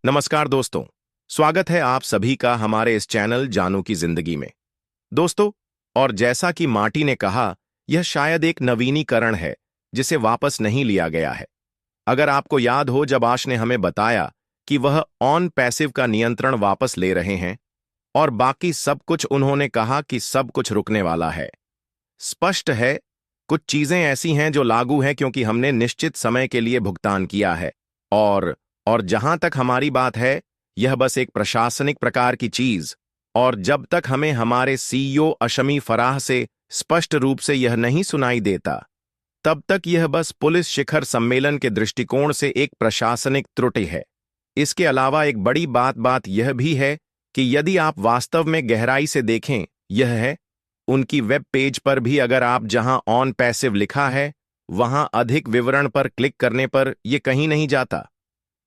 नमस्कार दोस्तों। स्वागत है आप सभी का हमारे इस चैनल जानू की जिंदगी में। दोस्तों, और जैसा कि मार्टी ने कहा, यह शायद एक नवीनीकरण है जिसे वापस नहीं लिया गया है। अगर आपको याद हो, जब आश ने हमें बताया कि वह ऑन पैसिव का नियंत्रण वापस ले रहे हैं और बाकी सब कुछ, उन्होंने कहा कि सब कुछ रुकने वाला है। स्पष्ट है, कुछ चीजें ऐसी हैं जो लागू हैं क्योंकि हमने निश्चित समय के लिए भुगतान किया है। और जहां तक हमारी बात है, यह बस एक प्रशासनिक प्रकार की चीज। और जब तक हमें हमारे सीईओ अशमी फराह से स्पष्ट रूप से यह नहीं सुनाई देता, तब तक यह बस पुलिस शिखर सम्मेलन के दृष्टिकोण से एक प्रशासनिक त्रुटि है। इसके अलावा एक बड़ी बात यह भी है कि यदि आप वास्तव में गहराई से देखें, यह है उनकी वेब पेज पर भी, अगर आप जहां ऑन पैसिव लिखा है वहां अधिक विवरण पर क्लिक करने पर यह कहीं नहीं जाता।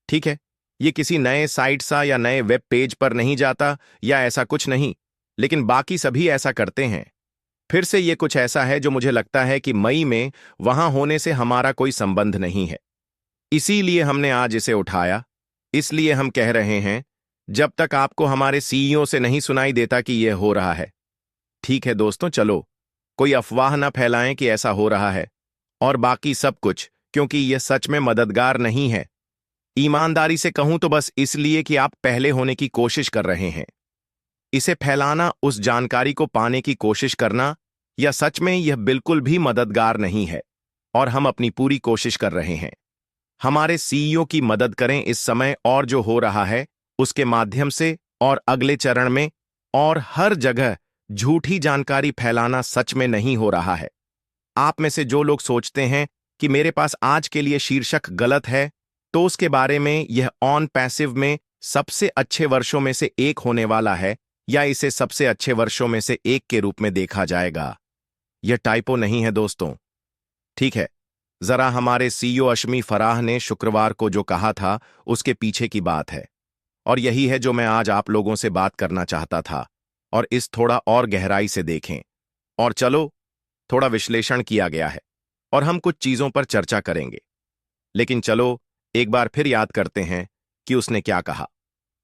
ठीक है, ये किसी नए साइट सा या नए वेब पेज पर नहीं जाता या ऐसा कुछ नहीं, लेकिन बाकी सभी ऐसा करते हैं। फिर से ये कुछ ऐसा है जो मुझे लगता है कि मई में वहां होने से हमारा कोई संबंध नहीं है। इसीलिए हमने आज इसे उठाया। इसलिए हम कह रहे हैं, जब तक आपको हमारे सीईओ से नहीं सुनाई देता कि यह हो रहा है। ठीक है दोस्तों, चलो कोई अफवाह न फैलाएं कि ऐसा हो रहा है और बाकी सब कुछ, क्योंकि यह सच में मददगार नहीं है। ईमानदारी से कहूं तो बस इसलिए कि आप पहले होने की कोशिश कर रहे हैं। इसे फैलाना, उस जानकारी को पाने की कोशिश करना, या सच में यह बिल्कुल भी मददगार नहीं है। और हम अपनी पूरी कोशिश कर रहे हैं। हमारे सीईओ की मदद करें इस समय, और जो हो रहा है उसके माध्यम से, और अगले चरण में, और हर जगह झूठी जानकारी फैलाना सच में नहीं हो रहा है। आप में से जो लोग सोचते हैं कि मेरे पास आज के लिए शीर्षक गलत है, तो उसके बारे में, यह ऑन पैसिव में सबसे अच्छे वर्षों में से एक होने वाला है, या इसे सबसे अच्छे वर्षों में से एक के रूप में देखा जाएगा। यह टाइपो नहीं है दोस्तों। ठीक है, जरा हमारे सीईओ अशमी फराह ने शुक्रवार को जो कहा था उसके पीछे की बात है, और यही है जो मैं आज आप लोगों से बात करना चाहता था। और इस थोड़ा और गहराई से देखें, और चलो थोड़ा विश्लेषण किया गया है और हम कुछ चीजों पर चर्चा करेंगे। लेकिन चलो एक बार फिर याद करते हैं कि उसने क्या कहा।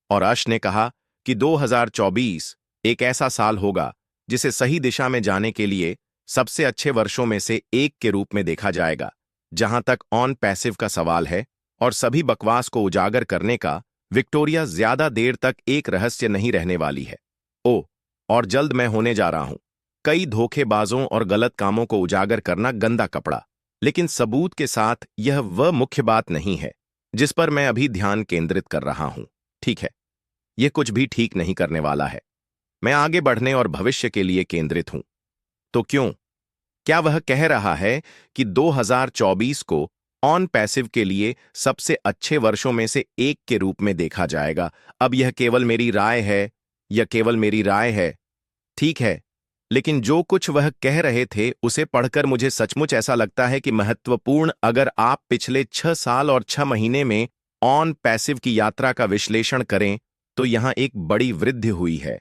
और अश ने कहा कि 2024 एक ऐसा साल होगा जिसे सही दिशा में जाने के लिए सबसे अच्छे वर्षों में से एक के रूप में देखा जाएगा, जहां तक ऑन पैसिव का सवाल है। और सभी बकवास को उजागर करने का, विक्टोरिया ज्यादा देर तक एक रहस्य नहीं रहने वाली है। ओ, और जल्द मैं होने जा रहा हूं कई धोखेबाजों और गलत कामों को उजागर करना गंदा कपड़ा, लेकिन सबूत के साथ। यह वह मुख्य बात नहीं है जिस पर मैं अभी ध्यान केंद्रित कर रहा हूं। ठीक है, यह कुछ भी ठीक नहीं करने वाला है। मैं आगे बढ़ने और भविष्य के लिए केंद्रित हूं। तो क्यों? क्या वह कह रहा है कि 2024 को ऑन पैसिव के लिए सबसे अच्छे वर्षों में से एक के रूप में देखा जाएगा? अब यह केवल मेरी राय है, यह केवल मेरी राय है। ठीक है, लेकिन जो कुछ वह कह रहे थे उसे पढ़कर मुझे सचमुच ऐसा लगता है कि महत्वपूर्ण, अगर आप पिछले 6 साल और 6 महीने में ऑन पैसिव की यात्रा का विश्लेषण करें, तो यहां एक बड़ी वृद्धि हुई है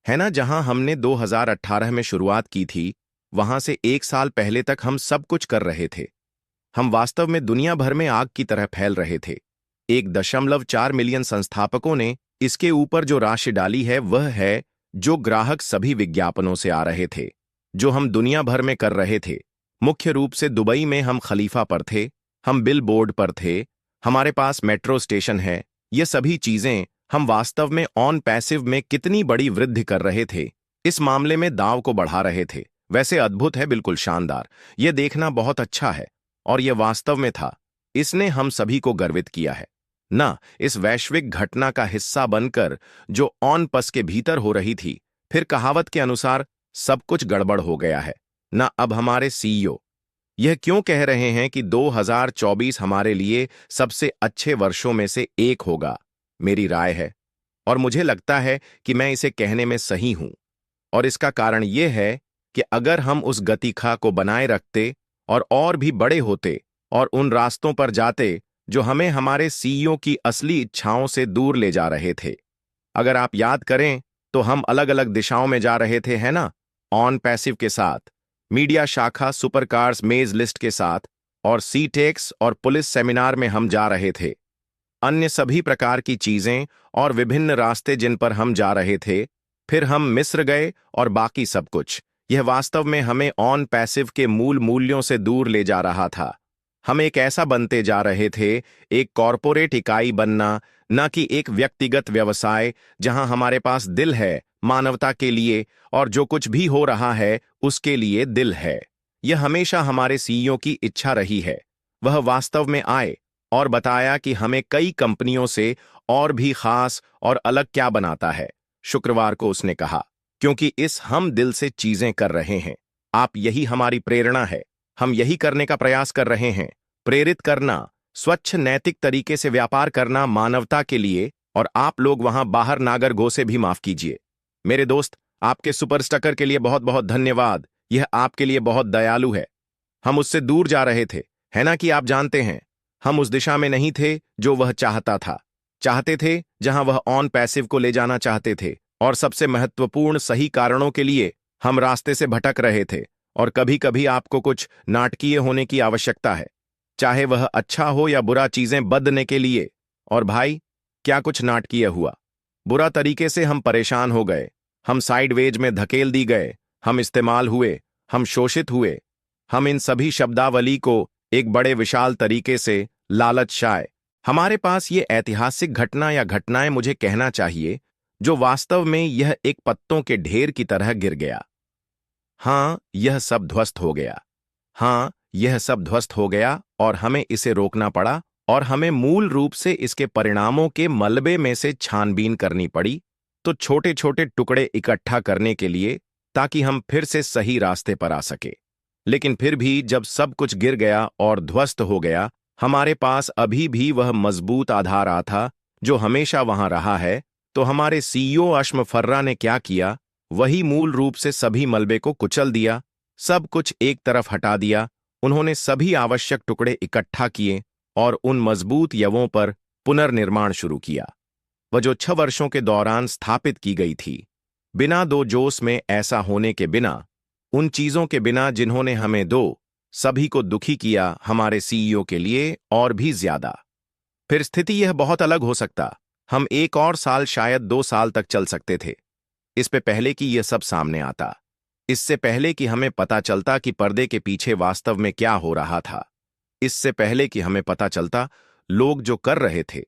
ना? जहां हमने 2018 में शुरुआत की थी, वहां से एक साल पहले तक हम सब कुछ कर रहे थे। हम वास्तव में दुनिया भर में आग की तरह फैल रहे थे। 1.4 मिलियन संस्थापकों ने इसके ऊपर जो राशि डाली है, वह है जो ग्राहक सभी विज्ञापनों से आ रहे थे, जो हम दुनिया भर में कर रहे थे। मुख्य रूप से दुबई में हम खलीफा पर थे, हम बिल बोर्ड पर थे, हमारे पास मेट्रो स्टेशन है। ये सभी चीजें, हम वास्तव में ऑन पैसिव में कितनी बड़ी वृद्धि कर रहे थे, इस मामले में दांव को बढ़ा रहे थे। वैसे अद्भुत है, बिल्कुल शानदार। यह देखना बहुत अच्छा है, और यह वास्तव में था। इसने हम सभी को गर्वित किया है ना, इस वैश्विक घटना का हिस्सा बनकर जो ऑन पस के भीतर हो रही थी। फिर कहावत के अनुसार सब कुछ गड़बड़ हो गया है ना। अब हमारे सीईओ यह क्यों कह रहे हैं कि 2024 हमारे लिए सबसे अच्छे वर्षों में से एक होगा? मेरी राय है, और मुझे लगता है कि मैं इसे कहने में सही हूं। और इसका कारण यह है कि अगर हम उस गतिखा को बनाए रखते और भी बड़े होते और उन रास्तों पर जाते जो हमें हमारे सीईओ की असली इच्छाओं से दूर ले जा रहे थे। अगर आप याद करें, तो हम अलग अलग दिशाओं में जा रहे थे, है ना? ऑन पैसिव के साथ, मीडिया शाखा सुपरकार्स मेज लिस्ट के साथ, और सीटेक्स और पुलिस सेमिनार में हम जा रहे थे। अन्य सभी प्रकार की चीजें और विभिन्न रास्ते जिन पर हम जा रहे थे, फिर हम मिस्र गए और बाकी सब कुछ, यह वास्तव में हमें ऑन पैसिव के मूल मूल्यों से दूर ले जा रहा था। हम एक ऐसा बनते जा रहे थे, एक कॉरपोरेट इकाई बनना, न कि एक व्यक्तिगत व्यवसाय जहां हमारे पास दिल है मानवता के लिए, और जो कुछ भी हो रहा है उसके लिए दिल है। यह हमेशा हमारे सीईओ की इच्छा रही है। वह वास्तव में आए और बताया कि हमें कई कंपनियों से और भी खास और अलग क्या बनाता है। शुक्रवार को उसने कहा, क्योंकि इस हम दिल से चीजें कर रहे हैं। आप यही हमारी प्रेरणा है। हम यही करने का प्रयास कर रहे हैं, प्रेरित करना, स्वच्छ नैतिक तरीके से व्यापार करना मानवता के लिए। और आप लोग वहां बाहर नागर गो से भी माफ कीजिए। मेरे दोस्त, आपके सुपर स्टकर के लिए बहुत बहुत धन्यवाद। यह आपके लिए बहुत दयालु है। हम उससे दूर जा रहे थे, है ना? कि आप जानते हैं, हम उस दिशा में नहीं थे जो वह चाहता था। चाहते थे जहां वह ऑन पैसिव को ले जाना चाहते थे, और सबसे महत्वपूर्ण सही कारणों के लिए हम रास्ते से भटक रहे थे। और कभी कभी आपको कुछ नाटकीय होने की आवश्यकता है, चाहे वह अच्छा हो या बुरा, चीजें बदलने के लिए। और भाई, क्या कुछ नाटकीय हुआ? बुरा तरीके से हम परेशान हो गए, हम साइडवेज में धकेल दी गए, हम इस्तेमाल हुए, हम शोषित हुए। हम इन सभी शब्दावली को एक बड़े विशाल तरीके से लालच शाय, हमारे पास ये ऐतिहासिक घटना या घटनाएं, मुझे कहना चाहिए, जो वास्तव में यह एक पत्तों के ढेर की तरह गिर गया। हाँ, यह सब ध्वस्त हो गया। हाँ, यह सब ध्वस्त हो गया और हमें इसे रोकना पड़ा, और हमें मूल रूप से इसके परिणामों के मलबे में से छानबीन करनी पड़ी, तो छोटे छोटे टुकड़े इकट्ठा करने के लिए, ताकि हम फिर से सही रास्ते पर आ सके। लेकिन फिर भी जब सब कुछ गिर गया और ध्वस्त हो गया, हमारे पास अभी भी वह मजबूत आधार आ था जो हमेशा वहां रहा है। तो हमारे सीईओ अश्म फर्रा ने क्या किया? वही मूल रूप से सभी मलबे को कुचल दिया, सब कुछ एक तरफ हटा दिया। उन्होंने सभी आवश्यक टुकड़े इकट्ठा किए और उन मजबूत यवों पर पुनर्निर्माण शुरू किया, वह जो 6 वर्षों के दौरान स्थापित की गई थी, बिना दो जोश में, ऐसा होने के बिना, उन चीजों के बिना जिन्होंने हमें दो सभी को दुखी किया, हमारे सीईओ के लिए और भी ज्यादा। फिर स्थिति यह बहुत अलग हो सकता। हम 1 और साल, शायद 2 साल तक चल सकते थे, इस पे पहले कि यह सब सामने आता, इससे पहले कि हमें पता चलता कि पर्दे के पीछे वास्तव में क्या हो रहा था, इससे पहले कि हमें पता चलता लोग जो कर रहे थे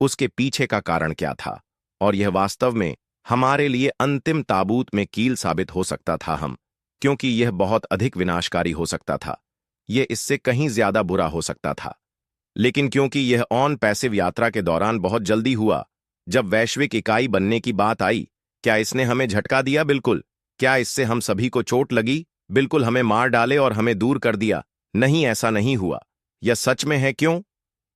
उसके पीछे का कारण क्या था। और यह वास्तव में हमारे लिए अंतिम ताबूत में कील साबित हो सकता था, क्योंकि यह बहुत अधिक विनाशकारी हो सकता था। यह इससे कहीं ज्यादा बुरा हो सकता था। लेकिन क्योंकि यह ऑन पैसिव यात्रा के दौरान बहुत जल्दी हुआ, जब वैश्विक इकाई बनने की बात आई, क्या इसने हमें झटका दिया? बिल्कुल। क्या इससे हम सभी को चोट लगी? बिल्कुल। हमें मार डाले और हमें दूर कर दिया? नहीं, ऐसा नहीं हुआ। यह सच में है। क्यों?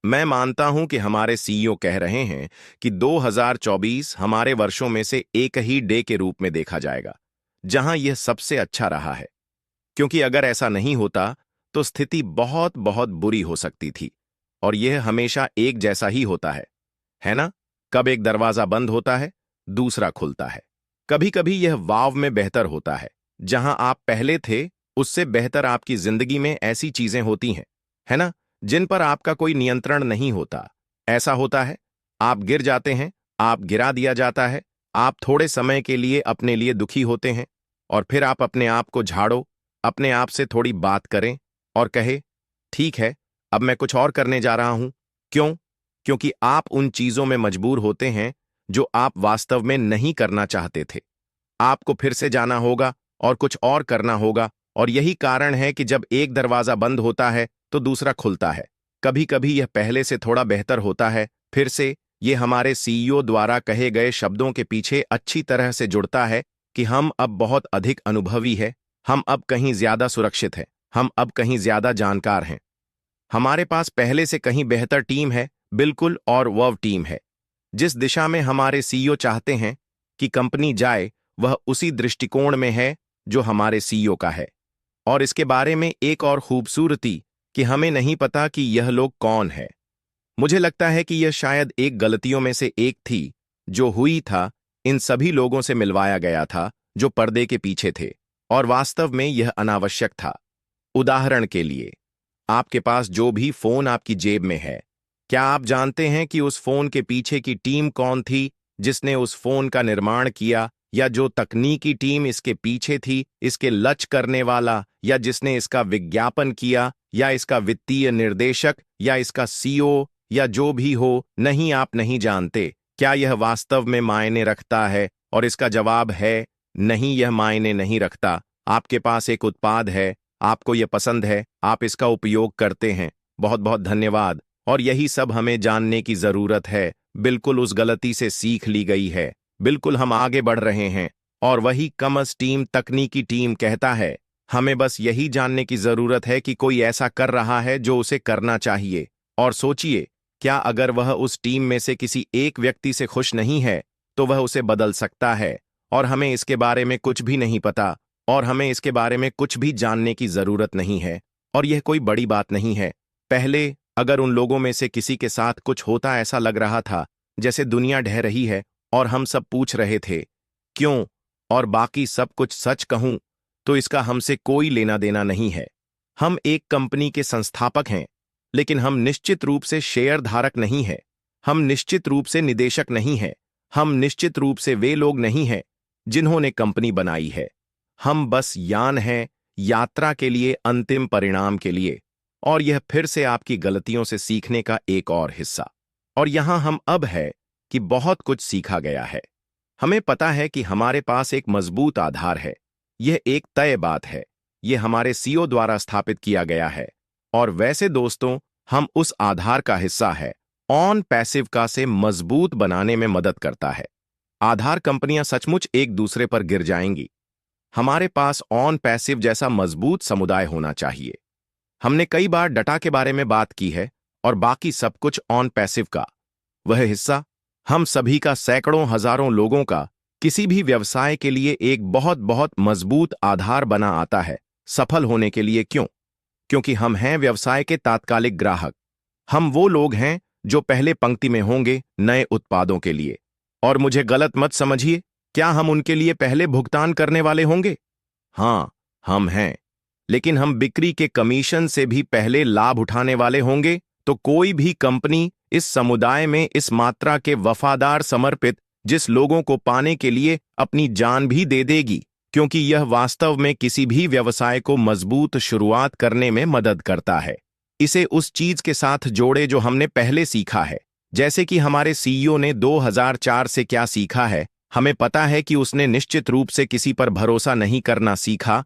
मैं मानता हूं कि हमारे सीईओ कह रहे हैं कि 2024 हमारे वर्षों में से एक ही डे के रूप में देखा जाएगा जहां यह सबसे अच्छा रहा है, क्योंकि अगर ऐसा नहीं होता तो स्थिति बहुत बहुत बुरी हो सकती थी। और यह हमेशा एक जैसा ही होता है ना? कब एक दरवाजा बंद होता है, दूसरा खुलता है। कभी कभी यह वाव में बेहतर होता है, जहां आप पहले थे उससे बेहतर आपकी जिंदगी में ऐसी चीजें होती हैं, है ना, जिन पर आपका कोई नियंत्रण नहीं होता। ऐसा होता है, आप गिर जाते हैं, आप गिरा दिया जाता है, आप थोड़े समय के लिए अपने लिए दुखी होते हैं, और फिर आप अपने आप को झाड़ो, अपने आप से थोड़ी बात करें और कहे, ठीक है, अब मैं कुछ और करने जा रहा हूं। क्यों? क्योंकि आप उन चीजों में मजबूर होते हैं जो आप वास्तव में नहीं करना चाहते थे। आपको फिर से जाना होगा और कुछ और करना होगा, और यही कारण है कि जब एक दरवाजा बंद होता है तो दूसरा खुलता है। कभी कभी यह पहले से थोड़ा बेहतर होता है। फिर से यह हमारे सीईओ द्वारा कहे गए शब्दों के पीछे अच्छी तरह से जुड़ता है कि हम अब बहुत अधिक अनुभवी हैं, हम अब कहीं ज्यादा सुरक्षित हैं, हम अब कहीं ज्यादा जानकार हैं, हमारे पास पहले से कहीं बेहतर टीम है। बिल्कुल। और वह टीम है जिस दिशा में हमारे सीईओ चाहते हैं कि कंपनी जाए, वह उसी दृष्टिकोण में है जो हमारे सीईओ का है। और इसके बारे में एक और खूबसूरती कि हमें नहीं पता कि यह लोग कौन है। मुझे लगता है कि यह शायद एक गलतियों में से एक थी जो हुई था। इन सभी लोगों से मिलवाया गया था जो पर्दे के पीछे थे, और वास्तव में यह अनावश्यक था। उदाहरण के लिए, आपके पास जो भी फोन आपकी जेब में है, क्या आप जानते हैं कि उस फोन के पीछे की टीम कौन थी, जिसने उस फोन का निर्माण किया, या जो तकनीकी टीम इसके पीछे थी, इसके लच करने वाला, या जिसने इसका विज्ञापन किया, या इसका वित्तीय निर्देशक, या इसका सीईओ, या जो भी हो? नहीं, आप नहीं जानते। क्या यह वास्तव में मायने रखता है? और इसका जवाब है नहीं, यह मायने नहीं रखता। आपके पास एक उत्पाद है, आपको यह पसंद है, आप इसका उपयोग करते हैं। बहुत बहुत धन्यवाद। और यही सब हमें जानने की जरूरत है। बिल्कुल उस गलती से सीख ली गई है। बिल्कुल हम आगे बढ़ रहे हैं। और वही कमस टीम, तकनीकी टीम कहता है, हमें बस यही जानने की जरूरत है कि कोई ऐसा कर रहा है जो उसे करना चाहिए। और सोचिए, क्या अगर वह उस टीम में से किसी एक व्यक्ति से खुश नहीं है, तो वह उसे बदल सकता है। और हमें इसके बारे में कुछ भी नहीं पता, और हमें इसके बारे में कुछ भी जानने की जरूरत नहीं है। और यह कोई बड़ी बात नहीं है। पहले अगर उन लोगों में से किसी के साथ कुछ होता, ऐसा लग रहा था जैसे दुनिया ढह रही है, और हम सब पूछ रहे थे क्यों, और बाकी सब कुछ सच कहूं तो इसका हमसे कोई लेना देना नहीं है। हम एक कंपनी के संस्थापक हैं, लेकिन हम निश्चित रूप से शेयर धारक नहीं हैं। हम निश्चित रूप से निदेशक नहीं हैं। हम निश्चित रूप से वे लोग नहीं हैं जिन्होंने कंपनी बनाई है। हम बस यान हैं, यात्रा के लिए, अंतिम परिणाम के लिए। और यह फिर से आपकी गलतियों से सीखने का एक और हिस्सा। और यहां हम अब है कि बहुत कुछ सीखा गया है। हमें पता है कि हमारे पास एक मजबूत आधार है। यह एक तय बात है। यह हमारे सीईओ द्वारा स्थापित किया गया है। और वैसे दोस्तों, हम उस आधार का हिस्सा है। ऑन पैसिव का से मजबूत बनाने में मदद करता है। आधार कंपनियां सचमुच एक दूसरे पर गिर जाएंगी। हमारे पास ऑन पैसिव जैसा मजबूत समुदाय होना चाहिए। हमने कई बार डाटा के बारे में बात की है, और बाकी सब कुछ ऑन पैसिव का वह हिस्सा हम सभी का, सैकड़ों हजारों लोगों का, किसी भी व्यवसाय के लिए एक बहुत बहुत मजबूत आधार बना आता है सफल होने के लिए। क्यों? क्योंकि हम हैं व्यवसाय के तात्कालिक ग्राहक। हम वो लोग हैं जो पहले पंक्ति में होंगे नए उत्पादों के लिए। और मुझे गलत मत समझिए, क्या हम उनके लिए पहले भुगतान करने वाले होंगे? हाँ, हम हैं। लेकिन हम बिक्री के कमीशन से भी पहले लाभ उठाने वाले होंगे। तो कोई भी कंपनी इस समुदाय में इस मात्रा के वफादार, समर्पित, जिस लोगों को पाने के लिए अपनी जान भी दे देगी, क्योंकि यह वास्तव में किसी भी व्यवसाय को मजबूत शुरुआत करने में मदद करता है। इसे उस चीज के साथ जोड़े जो हमने पहले सीखा है। जैसे कि हमारे सीईओ ने 2004 से क्या सीखा है। हमें पता है कि उसने निश्चित रूप से किसी पर भरोसा नहीं करना सीखा,